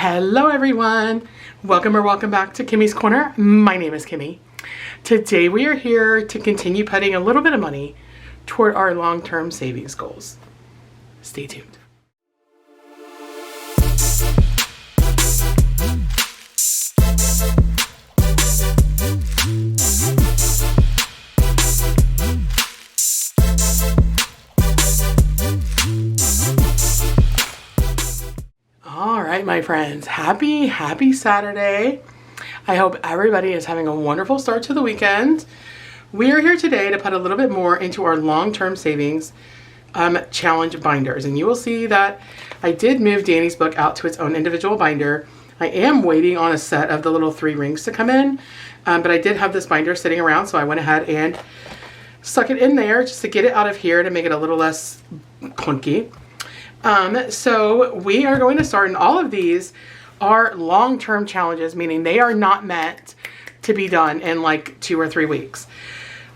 Hello everyone, welcome back to Kimmy's Corner. My name is Kimmi. Today we are here to continue putting a little bit of money toward our long-term savings goals. Stay tuned. All right, my friends, happy Saturday. I hope everybody is having a wonderful start to the weekend. We are here today to put a little bit more into our long-term savings challenge binders. And you will see that I did move Danny's book out to its own individual binder. I am waiting on a set of the little 3 rings to come in, but I did have this binder sitting around, so I went ahead and stuck it in there just to get it out of here to make it a little less clunky. So we are going to start, and all of these are long-term challenges, meaning they are not meant to be done in like 2 or 3 weeks.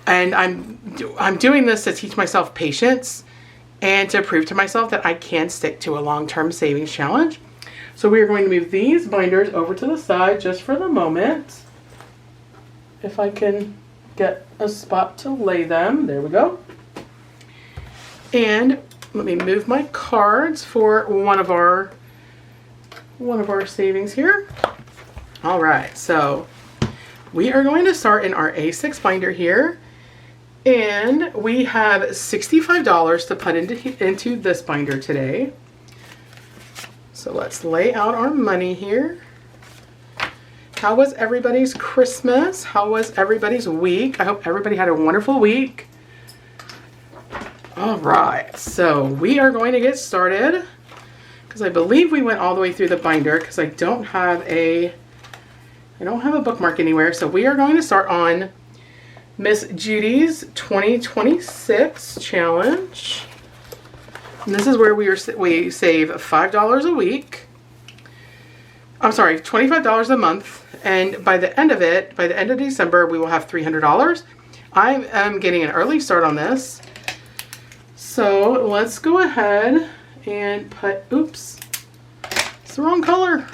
And I'm doing this to teach myself patience and to prove to myself that I can stick to a long-term savings challenge. So we are going to move these binders over to the side just for the moment. If I can get a spot to lay them. There we go. And let me move my cards for one of our savings here. All right, so we are going to start in our A6 binder here, and we have $65 to put into this binder today. So let's lay out our money here. How was everybody's Christmas? How was everybody's week? I hope everybody had a wonderful week. All right, so we are going to get started because I believe we went all the way through the binder because I don't have a bookmark anywhere. So we are going to start on Miss Judy's 2026 challenge. And this is where we save $5 a week. I'm sorry, $25 a month. And by the end of December, we will have $300. I am getting an early start on this. So let's go ahead and put, oops, it's the wrong color.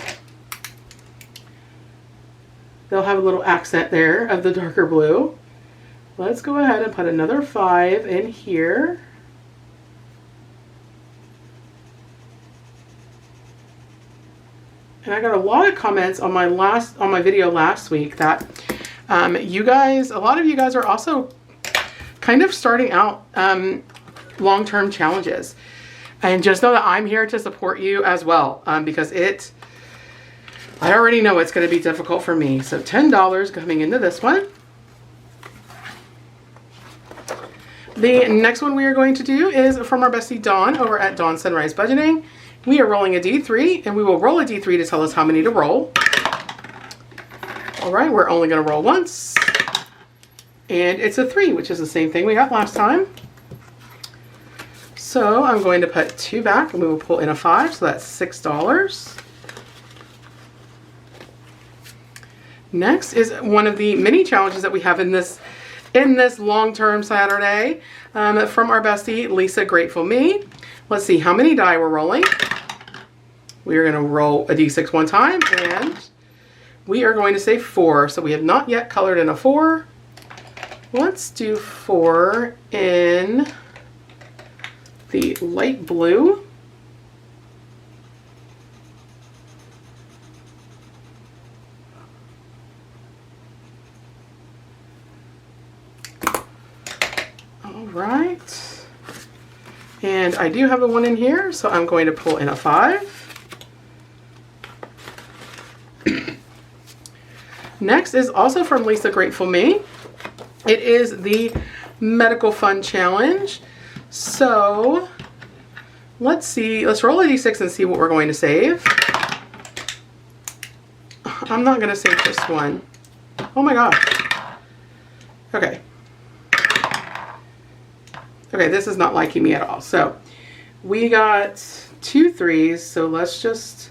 They'll have a little accent there of the darker blue. Let's go ahead and put another 5 in here. And I got a lot of comments on my video last week that a lot of you guys are also kind of starting out long-term challenges, and just know that I'm here to support you as well, because I already know it's going to be difficult for me. So $10 coming into this one. The next one we are going to do is from our bestie Dawn over at Dawn Sunrise Budgeting. We are rolling a D3, and we will roll a D3 to tell us how many to roll. All right, we're only going to roll once, and it's a 3, which is the same thing we got last time. So I'm going to put 2 back, and we will pull in a 5, so that's $6. Next is one of the mini challenges that we have in this long-term Saturday from our bestie Lisa Grateful Me. Let's see how many die we're rolling. We are going to roll a D6 one time, and we are going to say 4. So we have not yet colored in a 4. Let's do 4 in the light blue. All right. And I do have a 1 in here, so I'm going to pull in a 5. Next is also from Lisa Grateful Me. It is the Medical Fund Challenge. So let's roll a D6 and see what we're going to save. I'm not going to save just one. Oh my gosh. Okay. Okay, this is not liking me at all. So we got 2 3s, so let's just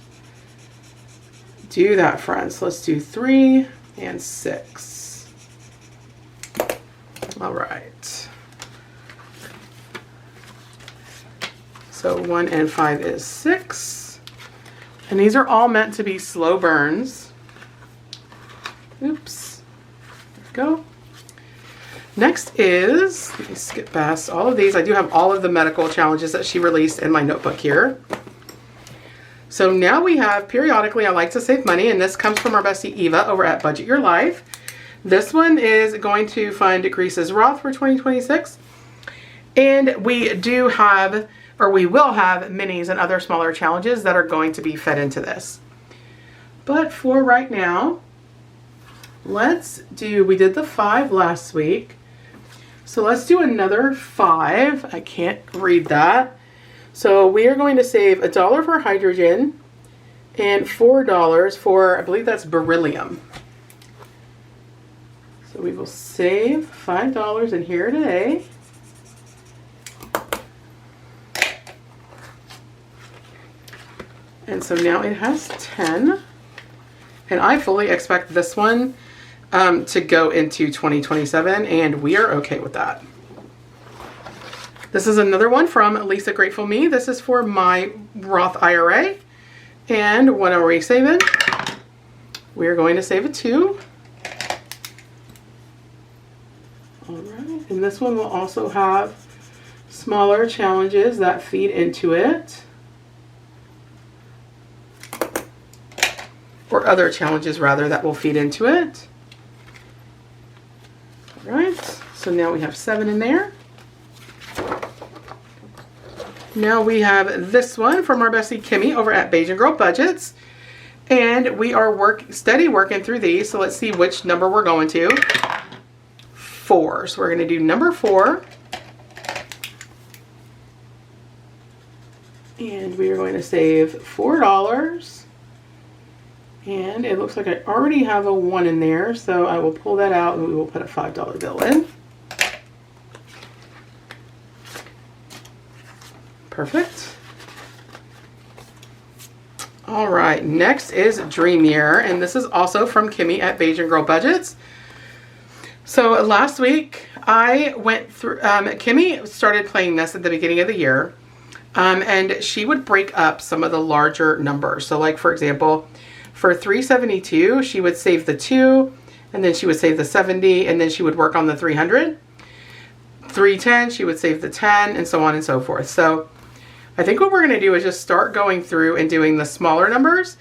do that, friends. Let's do 3 and 6. All right. So 1 and 5 is 6. And these are all meant to be slow burns. Oops. There we go. Next is, let me skip past all of these. I do have all of the medical challenges that she released in my notebook here. So now we have periodically I like to save money, and this comes from our bestie Eva over at Budget Your Life. This one is going to fund Grease's Roth for 2026. And we do have, or we will have, minis and other smaller challenges that are going to be fed into this. But for right now, let's do, we did the 5 last week. So let's do another 5. I can't read that. So we are going to save $1 for hydrogen and $4 for, I believe that's beryllium. So we will save $5 in here today. And so now it has 10. And I fully expect this one to go into 2027, and we are okay with that. This is another one from Lisa Grateful Me. This is for my Roth IRA. And what are we saving? We are going to save a 2. All right, and this one will also have smaller challenges that feed into it. Or other challenges rather that will feed into it. All right, so now we have 7 in there. Now we have this one from our bestie Kimmi over at Beige and Girl Budgets. And we are steady working through these. So let's see which number we're going to. 4. So we're going to do number 4. And we are going to save $4. And it looks like I already have a 1 in there. So I will pull that out and we will put a $5 bill in. Perfect. All right, next is Dream Year, and this is also from Kimmi at Beige and Girl Budgets. So last week I went through, Kimmi started playing this at the beginning of the year, and she would break up some of the larger numbers. So like for example, for 372, she would save the 2, and then she would save the 70, and then she would work on the 300. 310, she would save the 10, and so on and so forth. So I think what we're going to do is just start going through and doing the smaller numbers.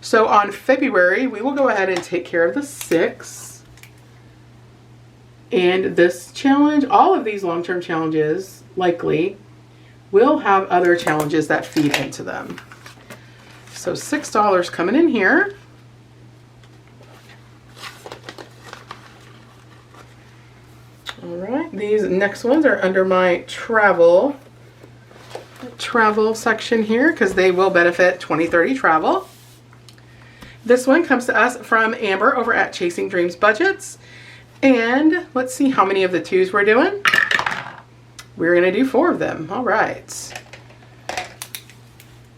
So on February, we will go ahead and take care of the 6. And this challenge, all of these long-term challenges, likely, will have other challenges that feed into them. So $6 coming in here. All right, these next ones are under my travel section here because they will benefit 2030 travel. This one comes to us from Amber over at Chasing Dreams Budgets. And let's see how many of the 2s we're doing. We're going to do 4 of them. All right.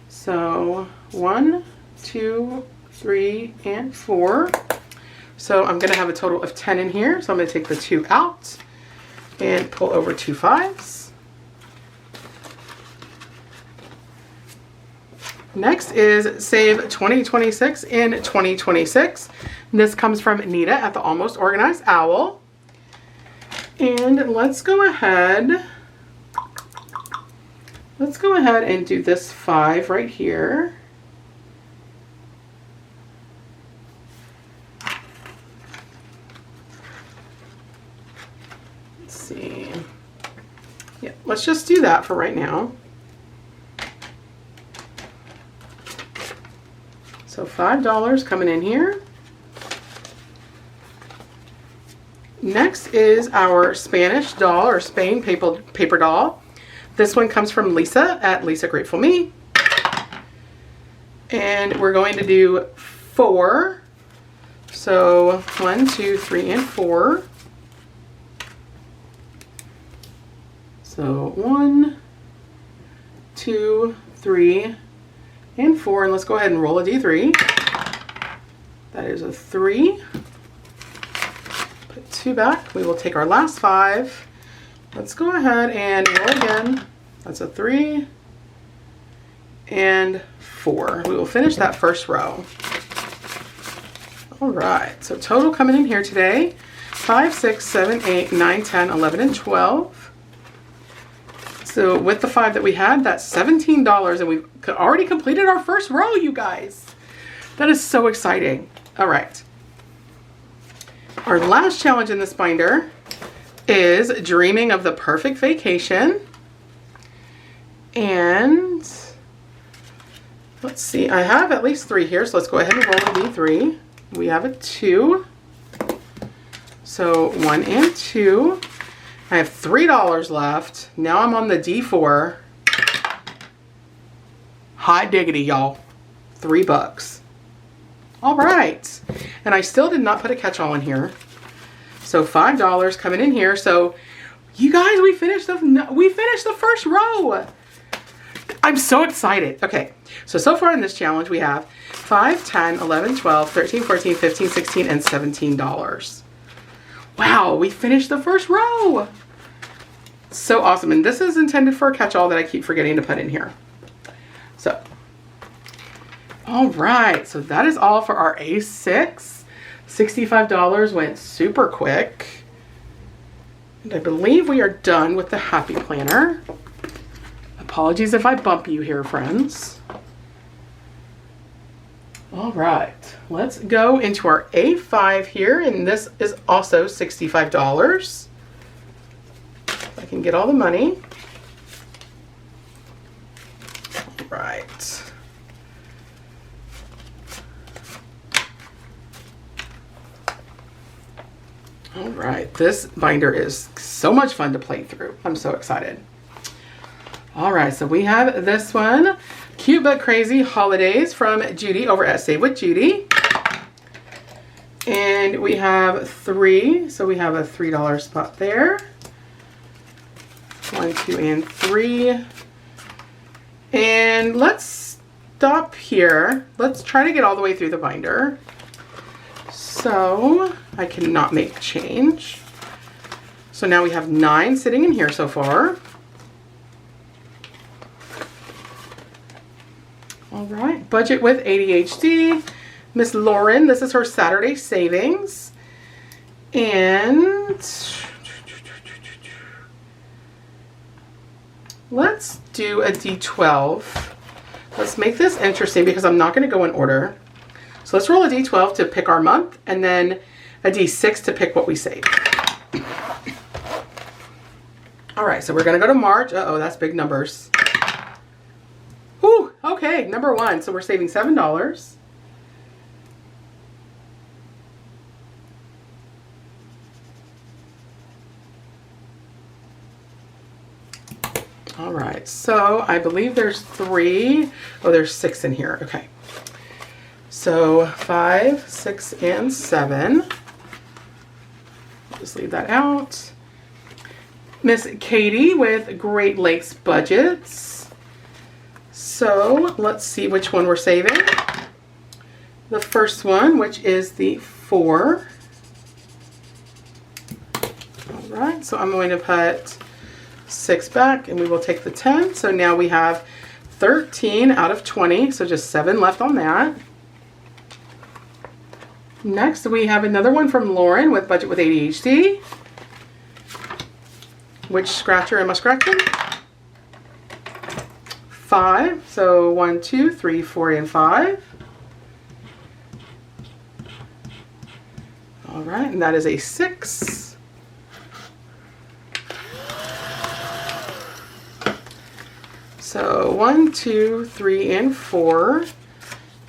So 1, 2, 3, and 4. So I'm going to have a total of 10 in here. So I'm going to take the 2 out and pull over 2 5s. Next is Save 2026 in 2026. This comes from Nita at the Almost Organized Owl. And let's go ahead and do this 5 right here. Let's see. Yeah, let's just do that for right now. So $5 coming in here. Next is our Spanish doll or Spain paper doll. This one comes from Lisa at Lisa Grateful Me. And we're going to do 4. So 1, 2, 3, and 4. So 1, 2, 3, and 4. And let's go ahead and roll a D3. That is a 3. Put 2 back. We will take our last 5. Let's go ahead and roll again. That's a 3 and D4. We will finish that first row. All right, so total coming in here today, 5, 6, 7, 8, 9, 10, 11, and 12. So with the 5 that we had, that's $17, and we've already completed our first row, you guys. That is so exciting. All right. Our last challenge in this binder is Dreaming of the Perfect Vacation. And let's see, I have at least 3 here, so let's go ahead and roll a D3. We have a 2. So 1 and 2. I have $3 left. Now I'm on the D4. Hot diggity, y'all. $3. All right. And I still did not put a catch-all in here. So $5 coming in here. So you guys, we finished the first row. I'm so excited. Okay. So far in this challenge, we have 5, 10, 11, 12, 13, 14, 15, 16, and $17. Wow, we finished the first row. So awesome. And this is intended for a catch-all that I keep forgetting to put in here. So, all right. So that is all for our A6. $65 went super quick. And I believe we are done with the Happy Planner. Apologies if I bump you here, friends. All right, let's go into our A5 here, and this is also $65. If I can get all the money. All right. All right, this binder is so much fun to play through. I'm so excited. All right, so we have this one. Cute but Crazy Holidays from Judy over at Save with Judy. And we have 3, so we have a $3 spot there. 1, 2, and 3. And let's stop here. Let's try to get all the way through the binder. So I cannot make change. So now we have 9 sitting in here so far. All right, Budget with ADHD. Miss Lauren, this is her Saturday savings. And let's do a D12. Let's make this interesting because I'm not going to go in order. So let's roll a D12 to pick our month, and then a D6 to pick what we save. All right, so we're going to go to March. Uh-oh, that's big numbers. Whew, okay, number 1. So we're saving $7. All right, so I believe there's 3. Oh, there's 6 in here. Okay. So 5, 6, and 7. Just leave that out. Miss Katie with Great Lakes Budgets. So let's see which one we're saving. The first one, which is the 4. All right, so I'm going to put 6 back, and we will take the 10. So now we have 13 out of 20, so just 7 left on that. Next, we have another one from Lauren with Budget with ADHD. Which scratcher am I scratching? 5. So 1, 2, 3, 4, and 5. All right, and that is a 6. So 1, 2, 3, and 4.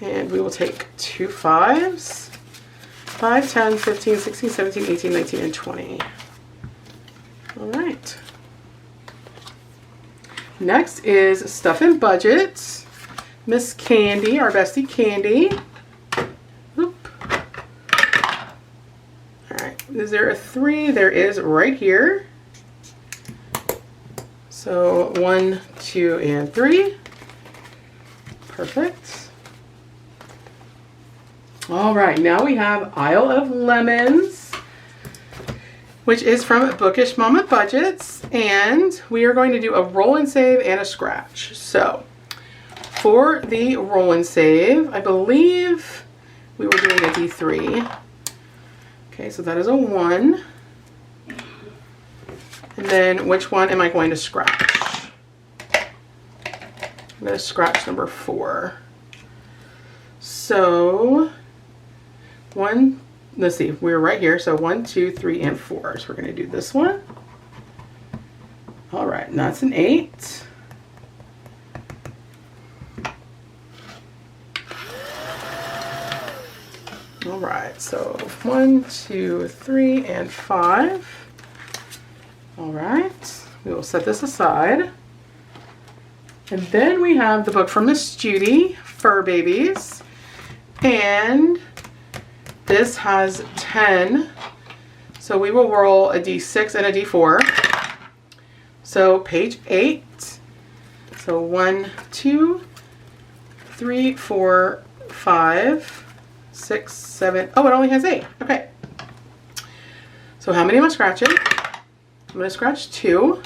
And we will take 2 5s. 5, 10, 15, 16, 17, 18, 19, and 20. All right. Next is Stuff and Budget. Miss Candy, our bestie Candy. Oop. All right, is there a 3? There is right here. So 1, 2, and 3. Perfect. All right, now we have Isle of Lemons, which is from Bookish Mama Budgets, and we are going to do a roll and save and a scratch. So For the roll and save, I believe we were doing a D3. Okay, so that is a 1. And then which one am I going to scratch? I'm going to scratch number 4. So, let's see, we're right here. So 1, 2, 3, and 4. So we're going to do this one. All right, and that's an 8. All right, so 1, 2, 3, and 5. All right, we will set this aside. And then we have the book from Miss Judy, Fur Babies. And this has 10. So we will roll a D6 and a D4. So page 8. So 1, 2, 3, 4, 5, 6, 7. Oh, it only has 8. Okay. So how many am I scratching? I'm going to scratch 2.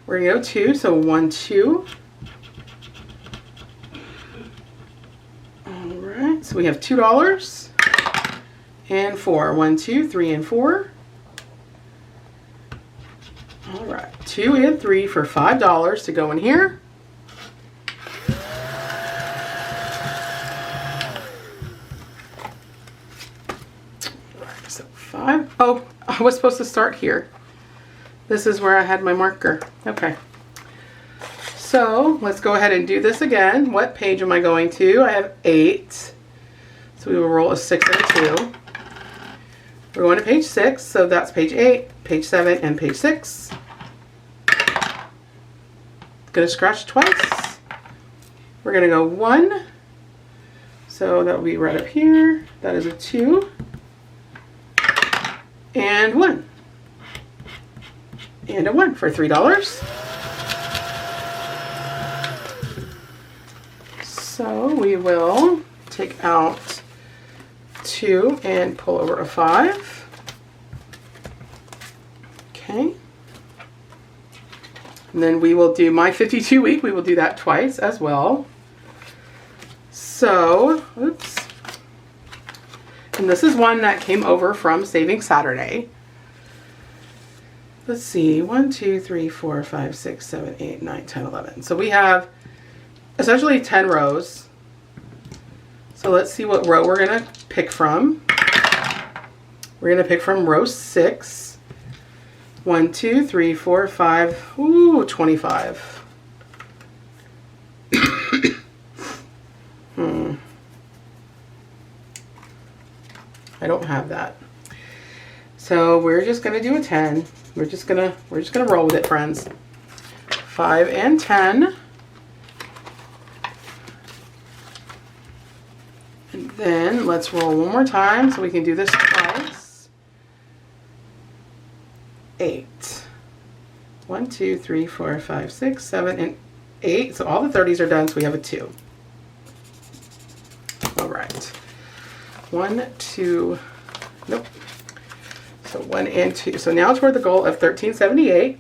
We're going to go 2. So 1, 2. All right. So we have $2 and 4. 1, 2, 3, and 4. All right. 2 and 3 for $5 to go in here. So 5. Oh, I was supposed to start here. This is where I had my marker. Okay. So let's go ahead and do this again. What page am I going to? I have 8. So we will roll a 6 and a 2. We're going to page 6. So that's page 8, page 7, and page 6. Going to scratch twice. We're going to go 1. So that will be right up here. That is a 2. And 1. And a 1 for $3. So we will take out 2 and pull over a 5. Okay. And then we will do my 52 week. We will do that twice as well. So, oops. And this is one that came over from Saving Saturday. Let's see, 1, 2, 3, 4, 5, 6, 7, 8, 9, 10, 11. So we have essentially 10 rows. So let's see what row we're gonna pick from. We're gonna pick from row 6. 1, 2, 3, 4, 5, ooh, 25. I don't have that. So we're just gonna do a 10. We're just gonna roll with it, friends. 5 and 10. And then let's roll one more time so we can do this twice. 8. 1, 2, 3, 4, 5, 6, 7, and 8. So all the 30s are done, so we have a 2. All right. 1, 2, nope. So 1 and 2. So now toward the goal of 1378.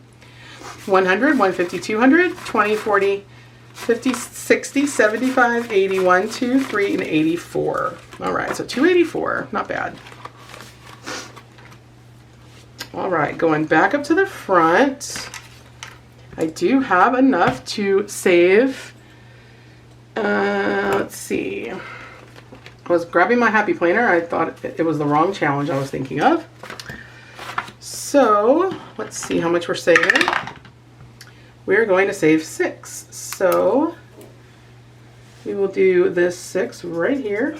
100, 150, 200, 20, 40, 50, 60, 75, 80, 1, 2, 3, and 84. All right, so 284, not bad. All right, going back up to the front. I do have enough to save. Let's see. I was grabbing my happy planner. I thought it was the wrong challenge I was thinking of. So let's see how much we're saving. We're going to save 6. So we will do this 6 right here.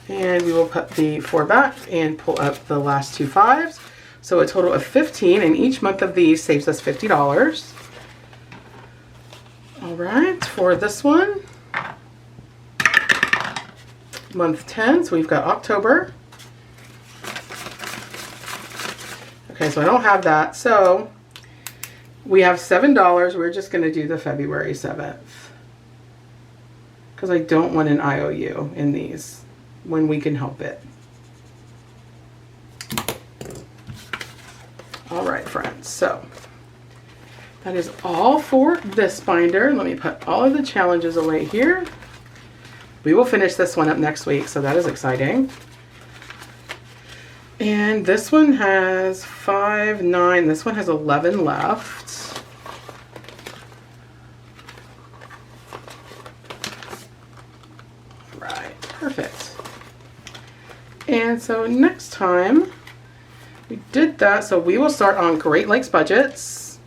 And we will put the 4 back and pull up the last 2 5s. So a total of 15, and each month of these saves us $50. All right, for this one, month 10, so we've got October. Okay, so I don't have that. So we have $7. We're just going to do the February 7th because I don't want an IOU in these when we can help it. All right, friends. So That is all for this binder. Let me put all of the challenges away here. We will finish this one up next week, so that is exciting. And this one has 5, 9. This one has 11 left. Right, perfect. And so next time we did that, so we will start on Great Lakes budgets.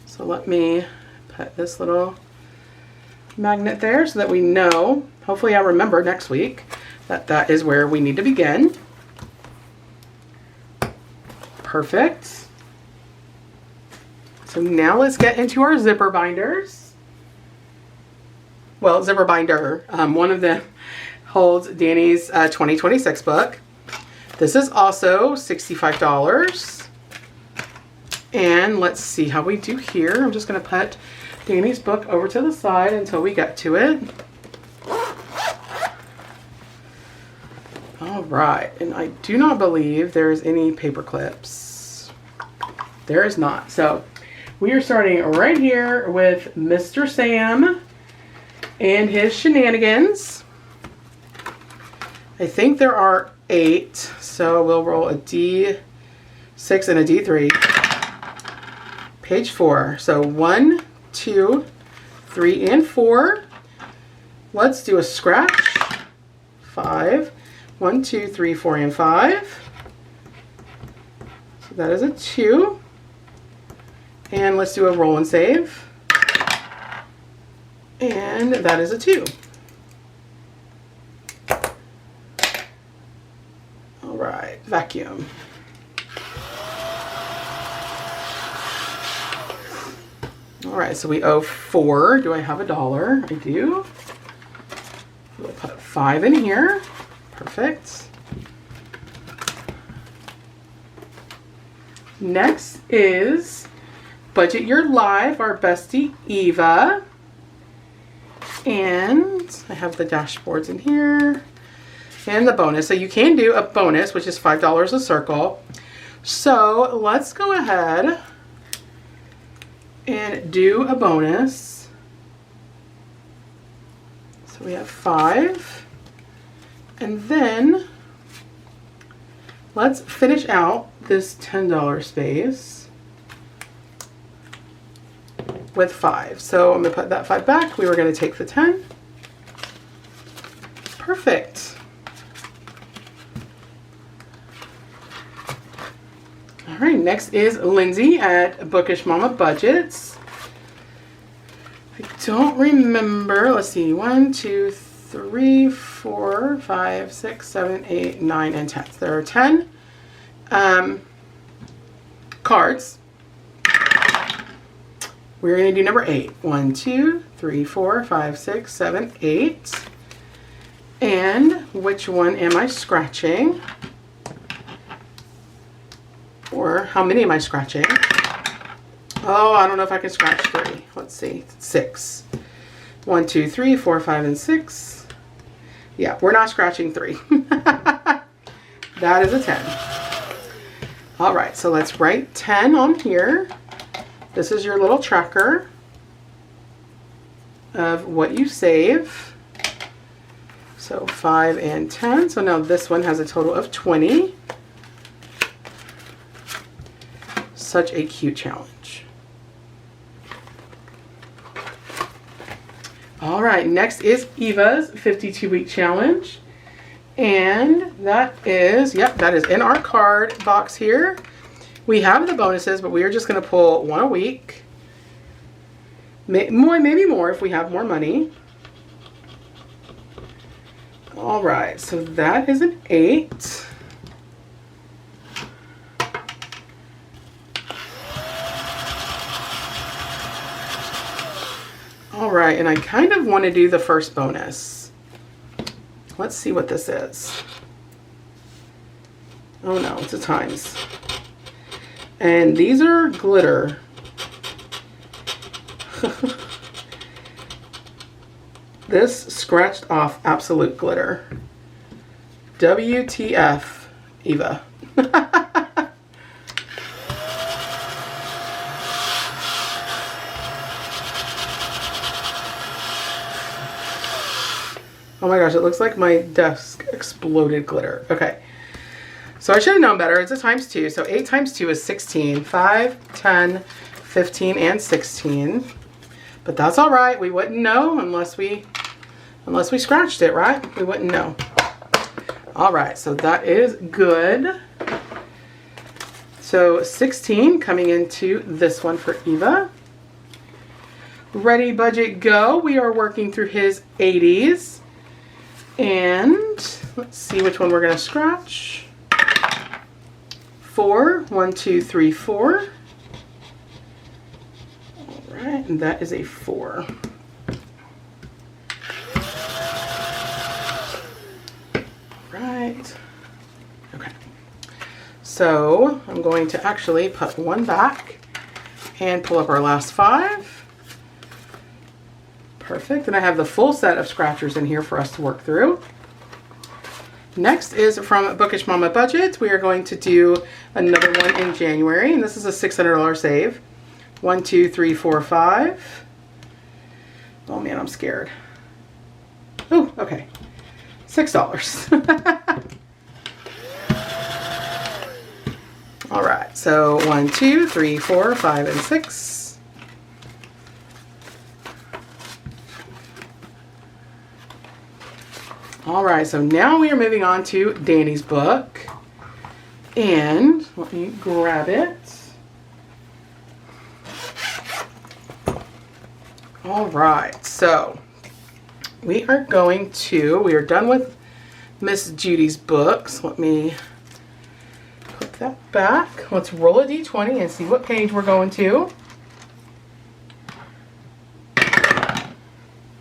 So let me put this little magnet there so that we know, hopefully I'll remember next week, that that is where we need to begin. Perfect. So now let's get into our zipper binders. Well, zipper binder. One of them holds Danny's 2026 book. This is also $65. And let's see how we do here. I'm just going to put Danny's book over to the side until we get to it. All right, and I do not believe there's any paper clips. There is not. So we are starting right here with Mr. Sam and his shenanigans. I think there are 8, so we'll roll a D6 and a D3. Page 4. So 1, 2, 3, and 4. Let's do a scratch. 5. 1, 2, 3, 4, and 5. So that is a 2. And let's do a roll and save. And that is a 2. All right, vacuum. All right, so we owe 4. Do I have $1? I do. We'll put 5 in here. Perfect. Next is Budget Your Life, our bestie Eva. And I have the dashboards in here. And the bonus. So you can do a bonus, which is $5 a circle. So let's go ahead and do a bonus. So we have 5. And then let's finish out this $10 space with 5. So I'm going to put that 5 back. We were going to take the 10. Perfect. All right, next is Lindsay at Bookish Mama Budgets. I don't remember. Let's see. 1, 2, 3, 4, 5, 6, 7, 8, 9, and 10. So there are 10 cards. We're going to do number 8. 1, 2, 3, 4, 5, 6, 7, 8. And which one am I scratching? Or how many am I scratching? Oh, I don't know if I can scratch 3. Let's see. 6. 1, 2, 3, 4, 5, and 6. Yeah, we're not scratching 3. That is a 10. All right, so let's write 10 on here. This is your little tracker of what you save. So 5 and 10. So now this one has a total of 20. Such a cute challenge. All right, next is Eva's 52-week challenge. And that is, yep, that is in our card box here. We have the bonuses, but we are just going to pull 1 a week. Maybe more if we have more money. All right, so that is an 8. All right, and I kind of want to do the first bonus. Let's see what this is. Oh no, it's a times. And these are glitter. This scratched off absolute glitter. WTF, Eva. Oh my gosh, it looks like my desk exploded glitter. Okay. So I should have known better. It's a times 2. So 8 times 2 is 16. 5, 10, 15, and 16. But that's all right. We wouldn't know unless we scratched it, right? We wouldn't know. All right, so that is good. So 16 coming into this one for Eva. Ready, budget, go. We are working through his 80s. And let's see which one we're going to scratch. 4, 1, 2, 3, 4. All right, and that is a 4. Right. Okay. So I'm going to actually put one back and pull up our last 5. Perfect. And I have the full set of scratchers in here for us to work through. Next is from Bookish Mama Budget. We are going to do another one in January, and this is a $600 save. 1, 2, 3, 4, 5. Oh man, I'm scared. Oh, okay. $6. All right, so 1, 2, 3, 4, 5, and 6. All right, so now we are moving on to Danny's book. And let me grab it. All right, so we are done with Miss Judy's books. Let me put that back. Let's roll a d20 and see what page we're going to.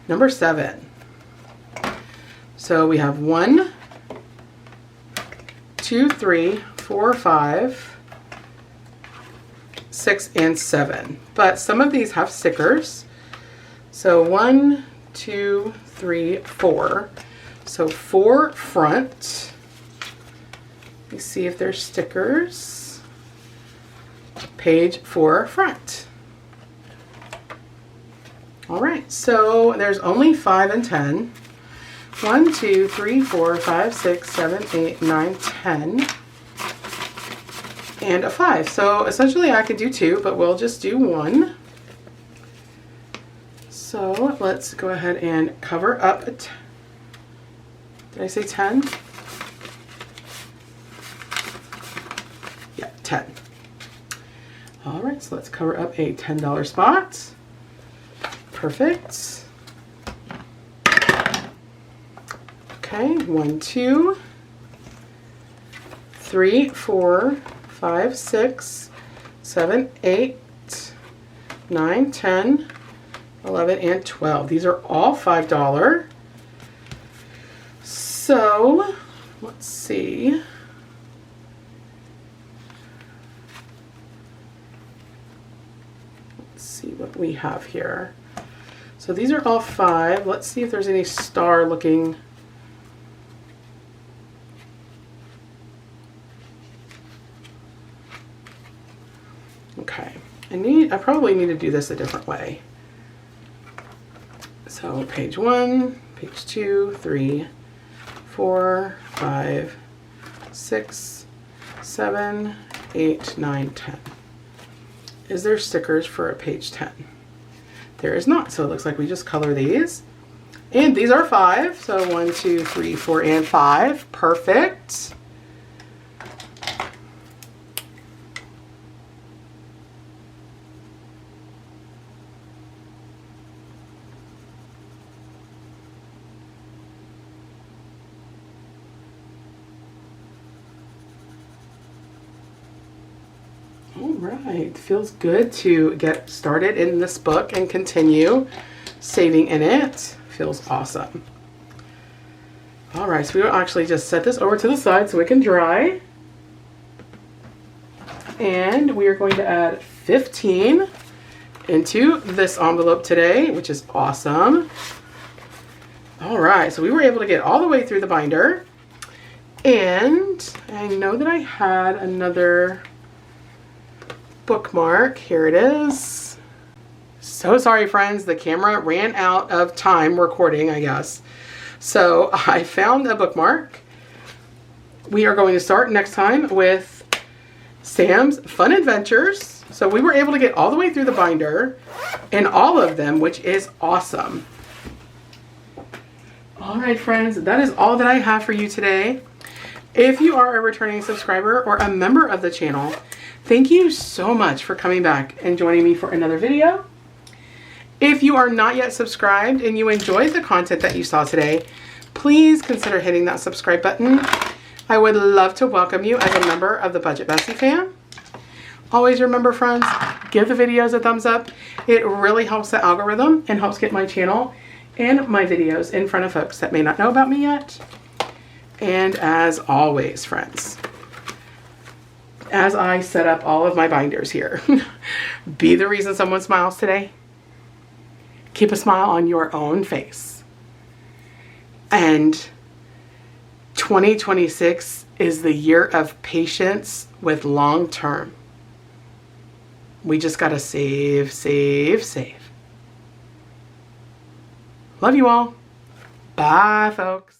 Number 7. So we have 1, 2, 3, 4, 5, 6, and 7. But some of these have stickers. So 1, 2, 3, 4. So 4 front. Let me see if there's stickers. Page 4 front. All right, so there's only 5 and 10. 1, 2, 3, 4, 5, 6, 7, 8, 9, 10. And a 5. So essentially I could do 2, but we'll just do 1. So let's go ahead and cover up. Did I say 10? Yeah, 10. All right, so let's cover up a $10 spot. Perfect. Okay, 1, 2, 3, 4, 5, 6, 7, 8, 9, 10, 11, and 12. These are all $5. So, let's see. Let's see what we have here. So these are all 5. Let's see if there's any star looking. Okay, I probably need to do this a different way. So page 1, page 2, 3, 4, 5, 6, 7, 8, 9, 10. Is there stickers for a page 10? There is not, so it looks like we just color these. And these are 5, so 1, 2, 3, 4, and 5. Perfect. All right, feels good to get started in this book and continue saving in it. Feels awesome. All right, so we will actually just set this over to the side so it can dry. And we are going to add 15 into this envelope today, which is awesome. All right, so we were able to get all the way through the binder. And I know that I had another bookmark. Here it is. So sorry, friends, the camera ran out of time recording, I guess. So I found a bookmark. We are going to start next time with Sam's Fun Adventures. So we were able to get all the way through the binder and all of them, which is awesome. All right, friends, that is all that I have for you today. If you are a returning subscriber or a member of the channel, thank you so much for coming back and joining me for another video. If you are not yet subscribed and you enjoyed the content that you saw today, please consider hitting that subscribe button. I would love to welcome you as a member of the Budget Bestie fam. Always remember, friends, give the videos a thumbs up. It really helps the algorithm and helps get my channel and my videos in front of folks that may not know about me yet. And as always, friends, as I set up all of my binders here, be the reason someone smiles today. Keep a smile on your own face. And 2026 is the year of patience with long term. We just gotta save, save, save. Love you all. Bye, folks.